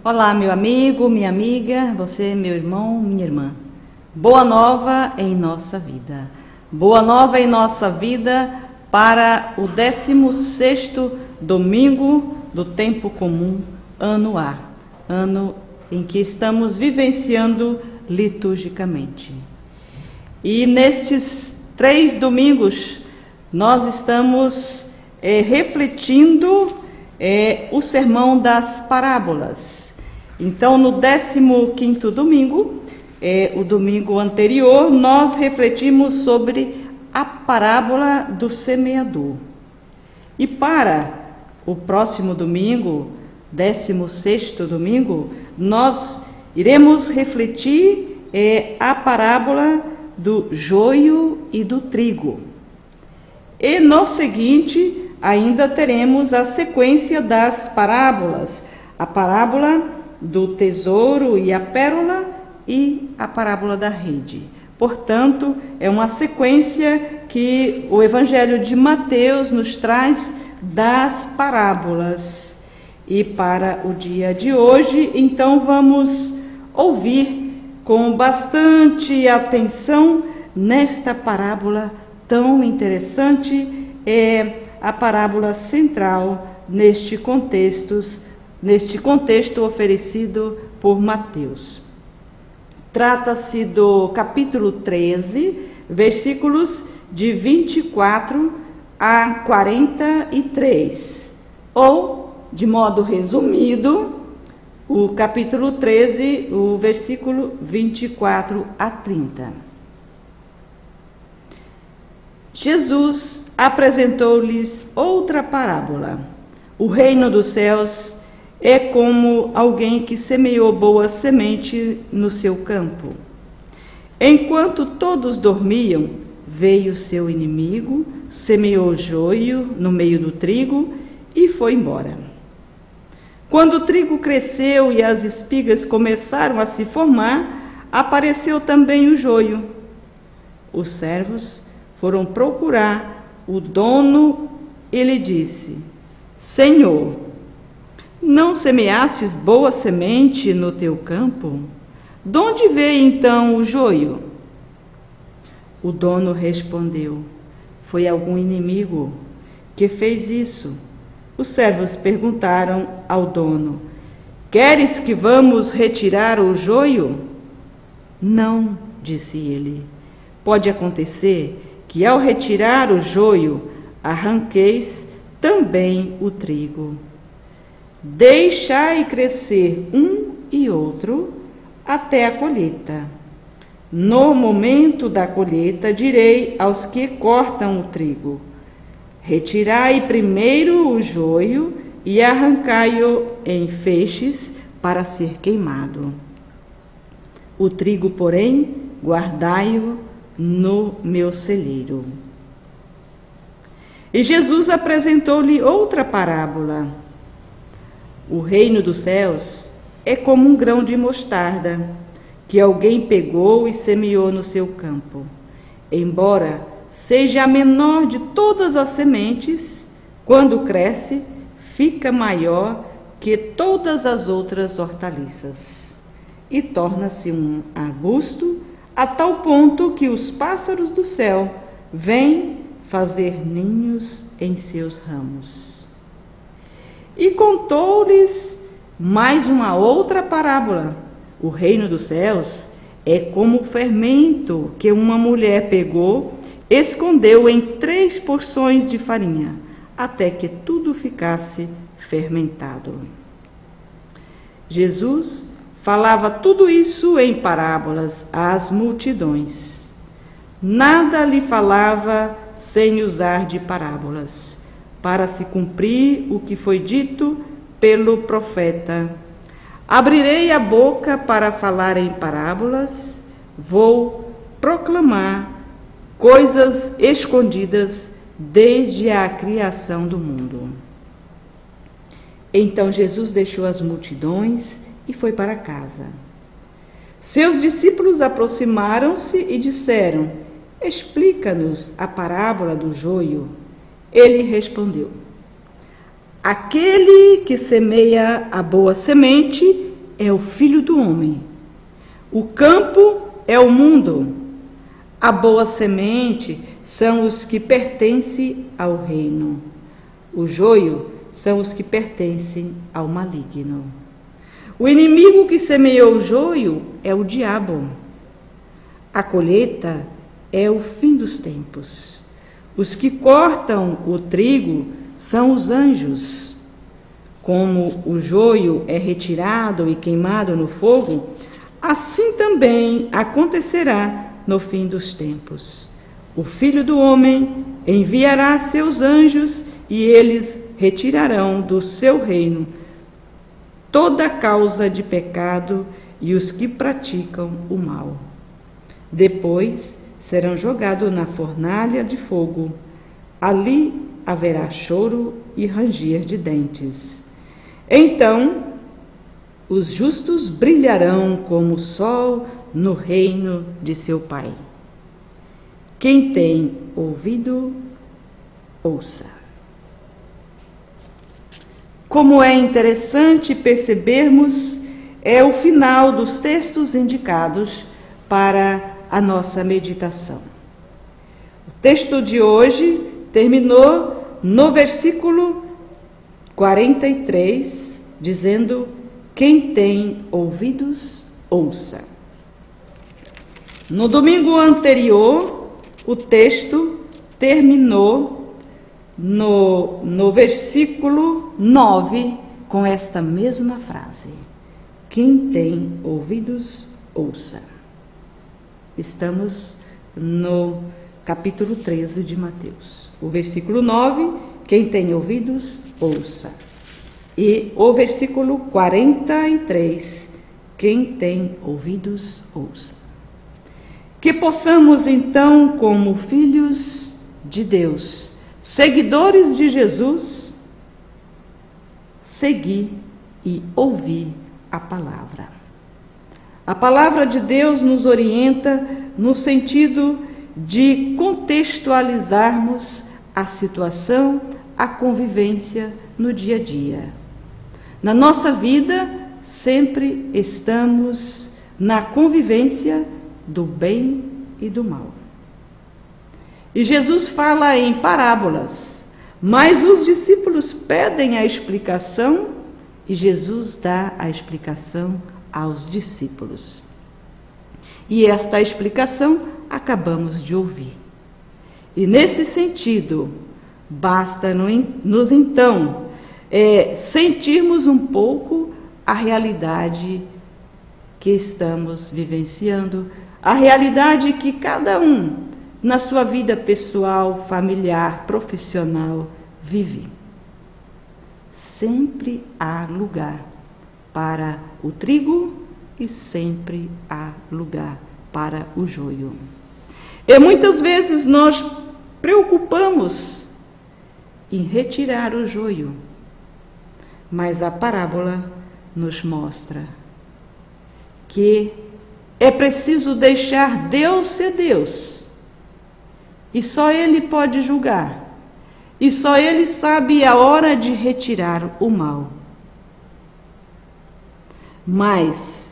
Olá, meu amigo, minha amiga, você, meu irmão, minha irmã. Boa nova em nossa vida. Boa nova em nossa vida para o 16º domingo do tempo comum, ano A, ano em que estamos vivenciando liturgicamente. E nestes 3 domingos nós estamos refletindo o sermão das parábolas. Então, no 15º domingo, o domingo anterior, nós refletimos sobre a parábola do semeador. E para o próximo domingo, 16º domingo, nós iremos refletir a parábola do joio e do trigo. E no seguinte, ainda teremos a sequência das parábolas, a parábola do tesouro e a pérola e a parábola da rede. Portanto, é uma sequência que o Evangelho de Mateus nos traz das parábolas. E para o dia de hoje, então, vamos ouvir com bastante atenção nesta parábola tão interessante, a parábola central neste contexto oferecido por Mateus. Trata-se do capítulo 13, versículos de 24 a 43, ou, de modo resumido, o capítulo 13, o versículo 24 a 30. Jesus apresentou-lhes outra parábola. O reino dos céus é como alguém que semeou boa semente no seu campo. Enquanto todos dormiam, veio seu inimigo, semeou joio no meio do trigo e foi embora. Quando o trigo cresceu e as espigas começaram a se formar, apareceu também o joio. Os servos foram procurar o dono e lhe disse: Senhor, não semeastes boa semente no teu campo? De onde veio então o joio? O dono respondeu: Foi algum inimigo que fez isso. Os servos perguntaram ao dono: Queres que vamos retirar o joio? Não, disse ele. Pode acontecer que ao retirar o joio, arranqueis também o trigo. Deixai crescer um e outro até a colheita. No momento da colheita, direi aos que cortam o trigo: retirai primeiro o joio e arrancai-o em feixes para ser queimado. O trigo, porém, guardai-o no meu celeiro. E Jesus apresentou-lhe outra parábola. O reino dos céus é como um grão de mostarda, que alguém pegou e semeou no seu campo. Embora seja a menor de todas as sementes, quando cresce, fica maior que todas as outras hortaliças, e torna-se um arbusto, a tal ponto que os pássaros do céu vêm fazer ninhos em seus ramos. E contou-lhes mais uma outra parábola. O reino dos céus é como o fermento que uma mulher pegou, escondeu em 3 porções de farinha, até que tudo ficasse fermentado. Jesus falava tudo isso em parábolas às multidões. Nada lhe falava sem usar de parábolas, para se cumprir o que foi dito pelo profeta: abrirei a boca para falar em parábolas, vou proclamar coisas escondidas desde a criação do mundo. Então Jesus deixou as multidões e foi para casa. Seus discípulos aproximaram-se e disseram: explica-nos a parábola do joio. Ele respondeu: aquele que semeia a boa semente é o Filho do Homem. O campo é o mundo. A boa semente são os que pertencem ao reino. O joio são os que pertencem ao maligno. O inimigo que semeou o joio é o diabo. A colheita é o fim dos tempos. Os que cortam o trigo são os anjos. Como o joio é retirado e queimado no fogo, assim também acontecerá no fim dos tempos. O Filho do Homem enviará seus anjos e eles retirarão do seu reino toda causa de pecado e os que praticam o mal. Depois serão jogados na fornalha de fogo. Ali haverá choro e ranger de dentes. Então os justos brilharão como o sol no reino de seu Pai. Quem tem ouvido, ouça. Como é interessante percebermos, é o final dos textos indicados para a nossa meditação. O texto de hoje terminou no versículo 43, dizendo: quem tem ouvidos, ouça. No domingo anterior, o texto terminou no versículo 9 com esta mesma frase: quem tem ouvidos, ouça. Estamos no capítulo 13 de Mateus. O versículo 9, quem tem ouvidos, ouça. E o versículo 43, quem tem ouvidos, ouça. Que possamos então, como filhos de Deus, seguidores de Jesus, seguir e ouvir a palavra. A palavra de Deus nos orienta no sentido de contextualizarmos a situação, a convivência no dia a dia. Na nossa vida, sempre estamos na convivência do bem e do mal. E Jesus fala em parábolas, mas os discípulos pedem a explicação e Jesus dá a explicação aos discípulos. E esta explicação acabamos de ouvir. E nesse sentido, basta nos então sentirmos um pouco a realidade que estamos vivenciando, a realidade que cada um, na sua vida pessoal, familiar, profissional, vive. Sempre há lugar para o trigo e sempre há lugar para o joio. E muitas vezes nós preocupamos em retirar o joio, mas a parábola nos mostra que é preciso deixar Deus ser Deus, e só Ele pode julgar, e só Ele sabe a hora de retirar o mal. Mas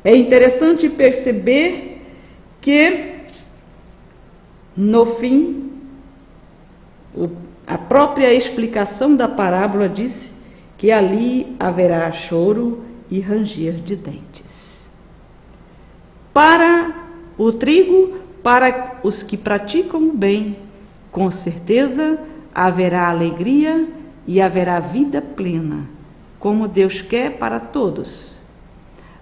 é interessante perceber que, no fim, a própria explicação da parábola disse que ali haverá choro e ranger de dentes. Para o trigo, para os que praticam o bem, com certeza haverá alegria e haverá vida plena, como Deus quer para todos.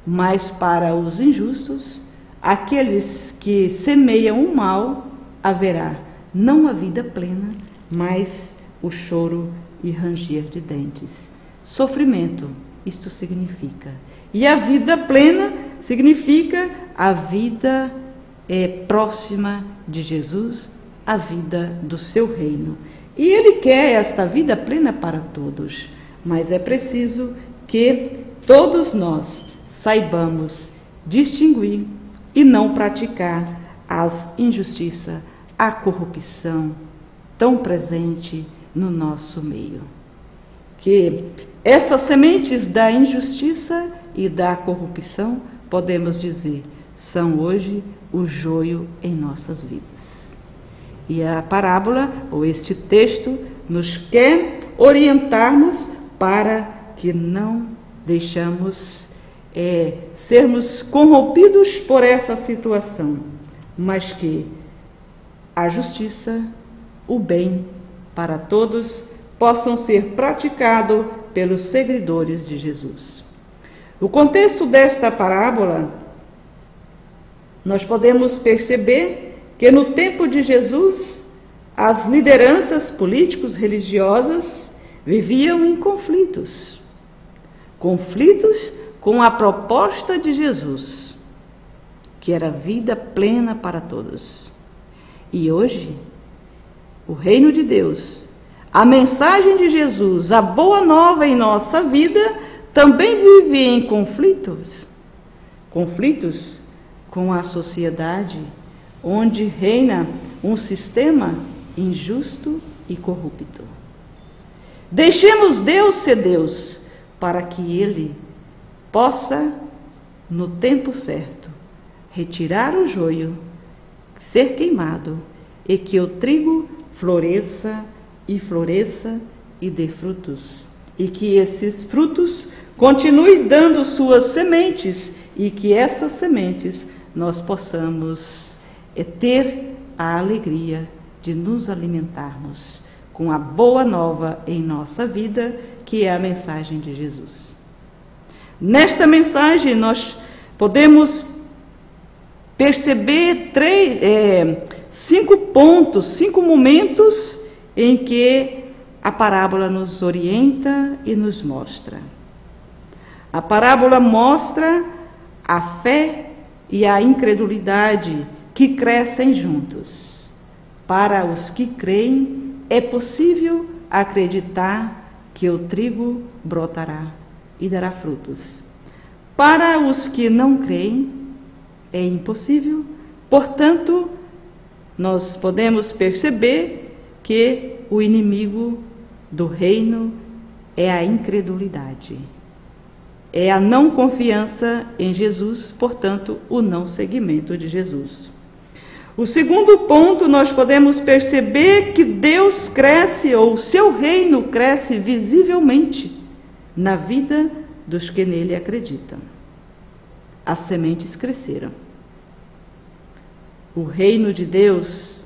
Mas para os injustos, aqueles que semeiam o mal, haverá não a vida plena, mas o choro e ranger de dentes. Sofrimento, isto significa. E a vida plena significa a vida próxima de Jesus, a vida do seu reino. E Ele quer esta vida plena para todos, mas é preciso que todos nós saibamos distinguir e não praticar as injustiças, a corrupção tão presente no nosso meio. Que essas sementes da injustiça e da corrupção, podemos dizer, são hoje o joio em nossas vidas. E a parábola, ou este texto, nos quer orientarmos para que não deixamos sermos corrompidos por essa situação, mas que a justiça, o bem para todos possam ser praticados pelos seguidores de Jesus. No contexto desta parábola, nós podemos perceber que no tempo de Jesus, as lideranças políticos religiosas viviam em conflitos com a proposta de Jesus, que era vida plena para todos. E hoje, o reino de Deus, a mensagem de Jesus, a boa nova em nossa vida, também vive em conflitos com a sociedade, onde reina um sistema injusto e corrupto. Deixemos Deus ser Deus, para que Ele possa, no tempo certo, retirar o joio, ser queimado, e que o trigo floresça e dê frutos, e que esses frutos continuem dando suas sementes, e que essas sementes nós possamos ter a alegria de nos alimentarmos com a boa nova em nossa vida, que é a mensagem de Jesus. Nesta mensagem nós podemos perceber 5 pontos, 5 momentos em que a parábola nos orienta e nos mostra. A parábola mostra a fé e a incredulidade que crescem juntos. Para os que creem, é possível acreditar que o trigo brotará e dará frutos. Para os que não creem, é impossível. Portanto, nós podemos perceber que o inimigo do reino é a incredulidade, é a não confiança em Jesus, portanto, o não seguimento de Jesus. O segundo ponto, nós podemos perceber que Deus cresce, ou o seu reino cresce visivelmente na vida dos que nele acreditam. As sementes cresceram. O reino de Deus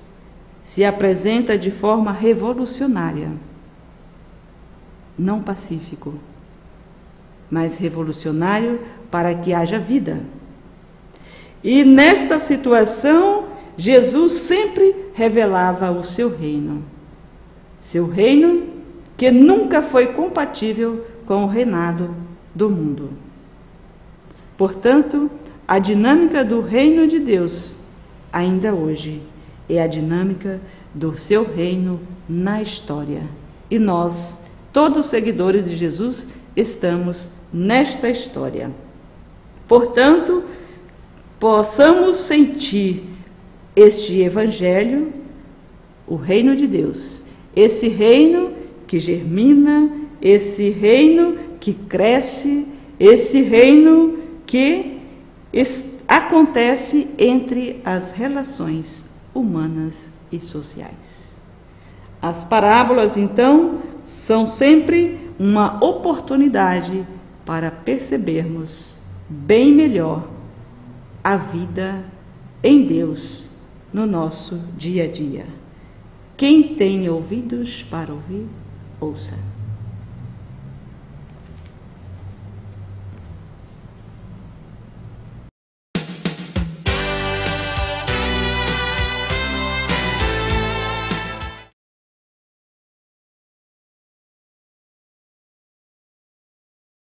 se apresenta de forma revolucionária, não pacífico, mas revolucionário para que haja vida. E nesta situação, Jesus sempre revelava o seu reino que nunca foi compatível com o reinado do mundo. Portanto, a dinâmica do reino de Deus, ainda hoje, é a dinâmica do seu reino na história. E nós, todos os seguidores de Jesus, estamos nesta história. Portanto, possamos sentir este evangelho, o reino de Deus, esse reino que germina, esse reino que cresce, esse reino que acontece entre as relações humanas e sociais. As parábolas, então, são sempre uma oportunidade para percebermos bem melhor a vida em Deus no nosso dia a dia. Quem tem ouvidos para ouvir, ouça.